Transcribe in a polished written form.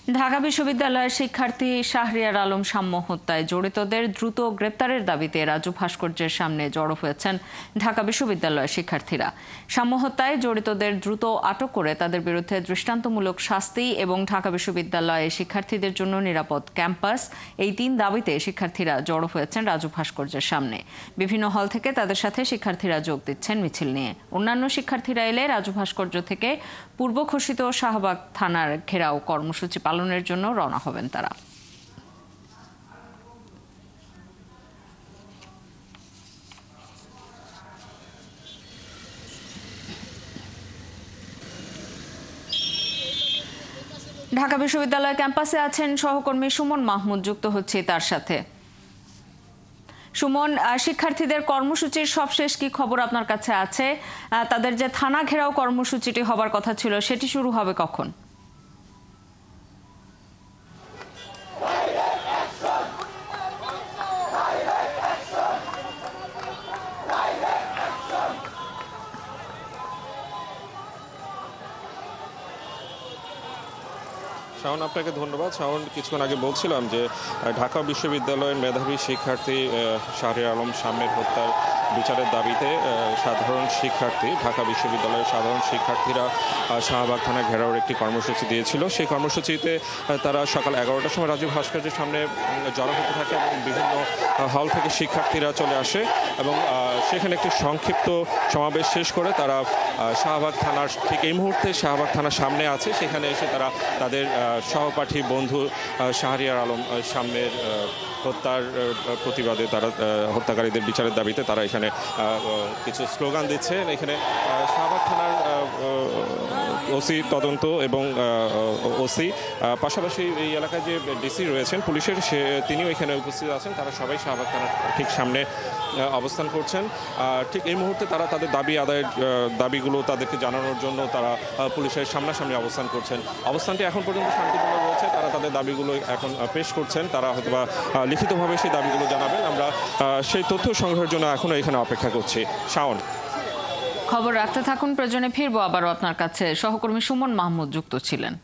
ঢাকা বিশ্ববিদ্যালয়ের শিক্ষার্থী শাহরিয়ার আলম সাম্য হত্যায় জড়িতদের দ্রুত গ্রেপ্তারের দাবিতে রাজু ভাস্কর্যের সামনে জড়ো হয়েছেন ঢাকা বিশ্ববিদ্যালয়ের শিক্ষার্থীরা। সাম্য হত্যায় জড়িতদের দ্রুত আটক করে তাদের বিরুদ্ধে দৃষ্টান্তমূলক শাস্তি এবং ঢাকা বিশ্ববিদ্যালয়ে শিক্ষার্থীদের জন্য নিরাপদ ক্যাম্পাস, এই 3 দাবিতে শিক্ষার্থীরা জড়ো হয়েছেন রাজু ভাস্কর্যের সামনে। বিভিন্ন হল থেকে তাদের সাথে শিক্ষার্থীরা যোগ দিচ্ছেন মিছিল নিয়ে। অন্যান্য শিক্ষার্থীরা এলে রাজু ভাস্কর্য থেকে পূর্ব ঘোষিত শাহবাগ থানার ঘেরাও কর্মসূচি পালনের জন্য রওনা হবেন তারা। ঢাকা বিশ্ববিদ্যালয় ক্যাম্পাসে আছেন সহকর্মী সুমন মাহমুদ, যুক্ত হচ্ছে তার সাথে। সুমন, শিক্ষার্থীদের কর্মসূচির সবশেষ কি খবর আপনার কাছে আছে? তাদের যে থানা ঘেরাও কর্মসূচিটি হবার কথা ছিল সেটি শুরু হবে কখন? শাওন, আপনাকে ধন্যবাদ। শাওন, কিছুক্ষণ আগে বলছিলাম যে ঢাকা বিশ্ববিদ্যালয়ের মেধাবী শিক্ষার্থী শাহরিয়ার আলম সাম্যের হত্যার বিচারের দাবিতে ঢাকা বিশ্ববিদ্যালয়ের সাধারণ শিক্ষার্থীরা শাহবাগ থানা ঘেরাওর একটি কর্মসূচি দিয়েছিল। সেই কর্মসূচিতে তারা সকাল 11টার সময় রাজু ভাস্কর্যের সামনে জড়ো হতে থাকে এবং বিভিন্ন হল থেকে শিক্ষার্থীরা চলে আসে এবং সেখানে একটি সংক্ষিপ্ত সমাবেশ শেষ করে তারা শাহবাগ থানার ঠিক এই মুহূর্তে শাহবাগ থানার সামনে আছে, সেখানে এসে তারা তাদের সহপাঠী বন্ধু শাহরিয়ার আলম সাম্যের হত্যার প্রতিবাদে তারা হত্যাকারীদের বিচারের দাবিতে তারা এখানে কিছু স্লোগান দিচ্ছে। এখানে শাহবাগ থানার ওসি তদন্ত এবং ওসি পাশাপাশি এই এলাকায় যে ডিসি রয়েছেন পুলিশের তিনিও এখানে উপস্থিত আছেন। তারা সবাই শাহবাগ থানার ঠিক সামনে অবস্থান করছেন। ঠিক এই মুহূর্তে তারা তাদের দাবিগুলো তাদেরকে জানানোর জন্য তারা পুলিশের সামনাসামনি অবস্থান করছেন। অবস্থানটি এখন পর্যন্ত শান্তিপূর্ণ রয়েছে। তারা তাদের দাবিগুলো এখন পেশ করছেন। তারা হয়তোবা লিখিতভাবে সেই দাবিগুলো জানাবেন। আমরা সেই তথ্য সংগ্রহের জন্য এখনো এখানে অপেক্ষা করছি। শাওন, খবর রাখতে থাকুন, প্রয়োজনে ফিরবো আবারও আপনার কাছে। সহকর্মী সুমন মাহমুদ যুক্ত ছিলেন।